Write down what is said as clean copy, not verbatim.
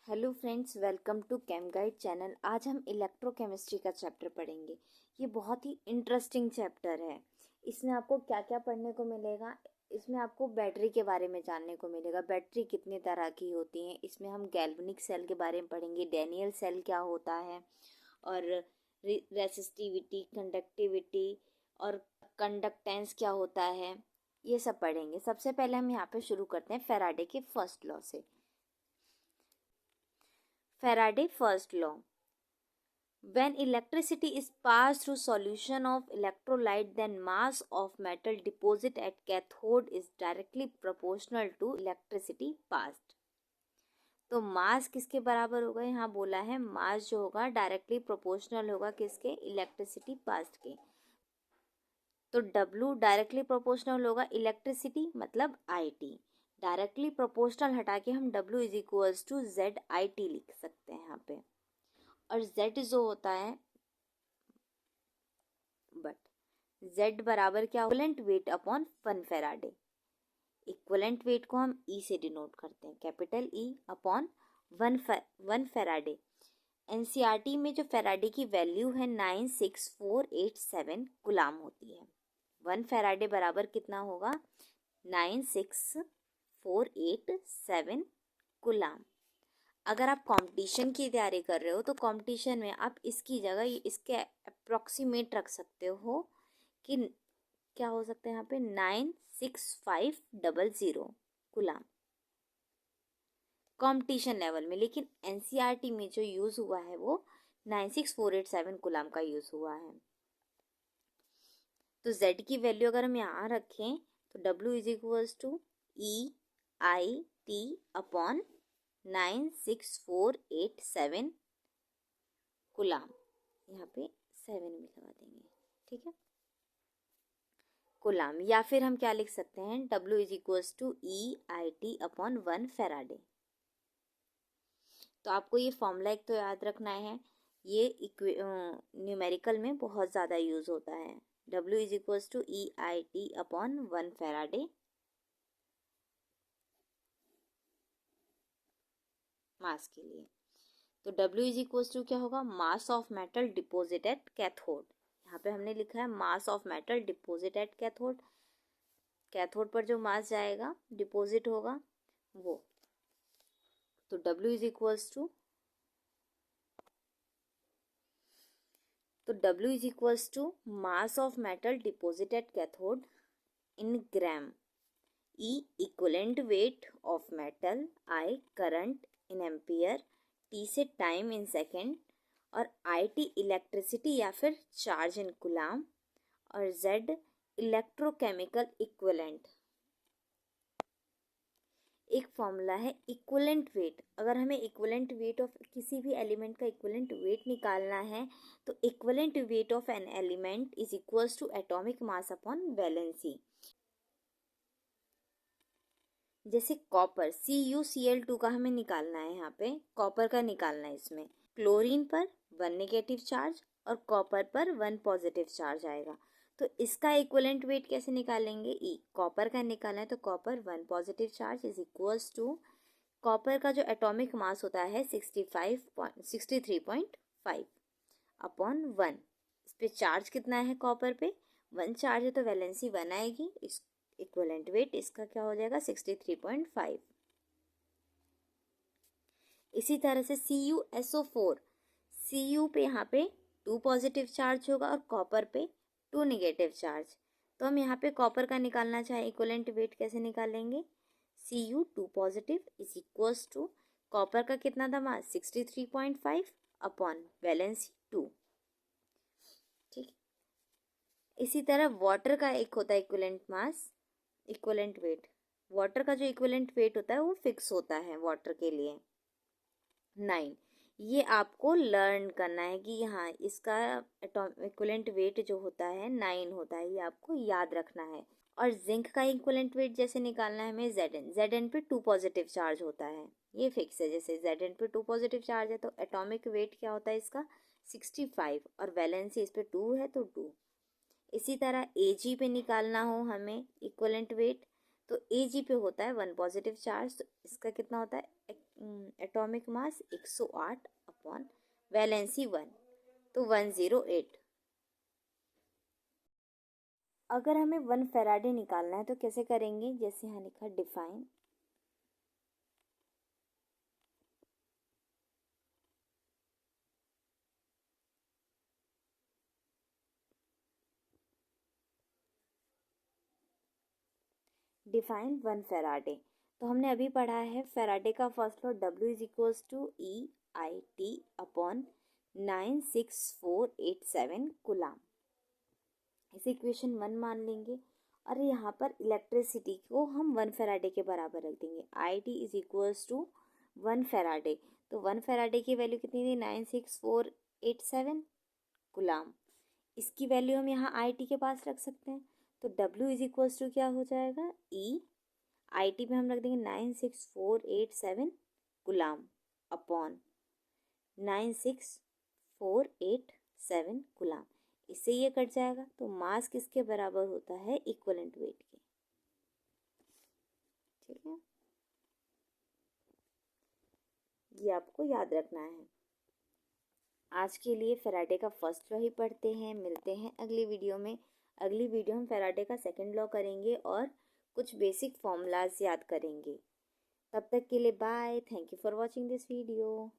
Hello friends, welcome to chem guide channel. आज हम electrochemistry का चैप्टर पढ़ेंगे। ये बहुत ही इंटरेस्टिंग चैप्टर है। इसमें आपको क्या क्या पढ़ने को मिलेगा। इसमें आपको बैटरी के बारे में जानने को मिलेगा। बैटरी कितने तरह की होती हैं। इसमें हम गैल्वेनिक सेल के बारे में पढ़ेंगे, डैनियल सेल क्या होता है, और रेसिस्टिविटी, कंडक्टिविटी और कंडक्टेंस क्या होता है, ये सब पढ़ेंगे। सबसे पहले हम यहाँ पे शुरू करते हैं फैराडे के फर्स्ट लॉ से। Faraday first law. When electricity is passed through solution of electrolyte, then mass of metal deposit at cathode is directly proportional to electricity passed. तो मास किसके बराबर होगा, यहाँ बोला है मास जो होगा डायरेक्टली प्रोपोर्शनल होगा किसके, इलेक्ट्रिसिटी पास्ट के। तो W डायरेक्टली प्रोपोर्शनल होगा इलेक्ट्रिसिटी मतलब IT। डायरेक्टली प्रोपोर्शनल हटा के हम W is equals to ZIT लिख सकते हैं यहाँ पे। और Z जो होता है Z बराबर क्या, equivalent weight upon 1 Faraday. Equivalent weight को हम E से डिनोट करते हैं, capital E upon 1 Faraday. NCERT में जो फैराडे की वैल्यू है 96487 गुलाम होती है। 1 फैराडे बराबर कितना होगा, 96487 गुलाम। अगर आप कंपटीशन की तैयारी कर रहे हो तो कंपटीशन में आप इसकी जगह इसके अप्रॉक्सीमेट रख सकते हो कि क्या हो सकता है यहाँ पे 96500 गुलाम कंपटीशन लेवल में। लेकिन एनसीईआरटी में जो यूज़ हुआ है वो 96487 गुलाम का यूज़ हुआ है। तो Z की वैल्यू अगर हम यहाँ रखें तो W is equals to EIT upon 96487 गुलाम। यहाँ पे 7 भी लगा देंगे, ठीक है, गुलाम। या फिर हम क्या लिख सकते हैं, W is equals to EIT upon 1 faraday. तो आपको ये फॉर्मूला एक तो याद रखना है, ये न्यूमेरिकल में बहुत ज़्यादा यूज़ होता है। W is equals to EIT upon 1 Faraday mass के लिए। तो W इज इक्वल्स टू क्या होगा, mass of metal deposit at cathode. यहाँ पे हमने लिखा है mass of metal deposit at cathode. Cathode पर जो मास जाएगा, डिपोजिट होगा वो। तो W is equals to mass of metal deposit at cathode in gram, E equivalent weight of metal, I current in ampere, T से time in second, और IT electricity या फिर चार्ज इन कूलाम, और Z electrochemical equivalent. एक formula है equivalent weight. अगर हमें equivalent weight of किसी भी एलिमेंट का इक्विवेलेंट वेट निकालना है तो equivalent weight of an element is equals to atomic mass upon valency. जैसे कॉपर CuCl2 का हमें निकालना है, यहाँ पे कॉपर का निकालना है। इसमें क्लोरीन पर 1 नेगेटिव चार्ज और कॉपर पर 1 पॉजिटिव चार्ज आएगा। तो इसका इक्विवेलेंट वेट कैसे निकालेंगे, E कॉपर का निकालना है तो copper 1 positive charge is equals to copper का जो एटॉमिक मास होता है 63.5 अपॉन 1। इस पे चार्ज कितना है, कॉपर पे 1 चार्ज है तो वैलेंसी 1 आएगी। इस इक्विवेलेंट वेट इसका क्या हो जाएगा, 63.5। इसी तरह से CuSO4, Cu पे यहाँ पे 2 पॉजिटिव चार्ज होगा और कॉपर पे 2 नेगेटिव चार्ज। तो हम यहाँ पे कॉपर का निकालना चाहे इक्विवेलेंट वेट कैसे निकालेंगे, Cu 2 positive is equals to copper का कितना था मास 63.5 अपॉन वैलेंसी 2, ठीक। इसी तरह वाटर का एक होता है equivalent mass, equivalent weight. Water का जो इक्विवेलेंट वेट होता है वो फिक्स होता है वाटर के लिए 9। ये आपको लर्न करना है कि हाँ इसका इक्विवेलेंट वेट जो होता है 9 होता है, ये आपको याद रखना है। और जिंक का इक्विवेलेंट वेट जैसे निकालना है हमें Zn पे 2 पॉजिटिव चार्ज होता है, ये फिक्स है। जैसे Zn पे 2 पॉजिटिव चार्ज है तो एटॉमिक वेट क्या होता है इसका 65 और वैलेंसी इस पे 2 है तो 2। इसी तरह Ag पे निकालना हो हमें इक्विवेलेंट वेट तो Ag पे होता है 1 पॉजिटिव चार्ज, तो इसका कितना होता है एटॉमिक मास 108 अपॉन वैलेंसी 1, तो 108। अगर हमें 1 फैराडे निकालना है तो कैसे करेंगे, जैसे यहाँ लिखा डिफाइन डिफाइन 1 फैराडे। तो हमने अभी पढ़ा है फैराडे का first law W is equals to EIT upon 96487 coulomb. इसे इक्वेशन 1 मान लेंगे और यहाँ पर इलेक्ट्रिसिटी को हम 1 फैराडे के बराबर रख देंगे। IT is equals to 1 faraday, तो 1 फैराडे की वैल्यू कितनी थी, 96487 कूलाम। इसकी वैल्यू हम यहाँ IT के पास रख सकते हैं, तो W इज इक्वल्स टू क्या हो जाएगा, IT पे हम रख देंगे 96487 कूलाम अपॉन 96487 कूलाम। इससे ये कट जाएगा, तो मास किसके बराबर होता है, इक्विवेलेंट वेट के। ठीक है, ये आपको याद रखना है। आज के लिए फैराडे का फर्स्ट लॉ ही पढ़ते हैं, मिलते हैं अगली वीडियो में। अगली वीडियो हम फैराडे का सेकंड लॉ करेंगे और कुछ बेसिक फॉर्मूलाज याद करेंगे। तब तक के लिए bye, thank you for watching this video.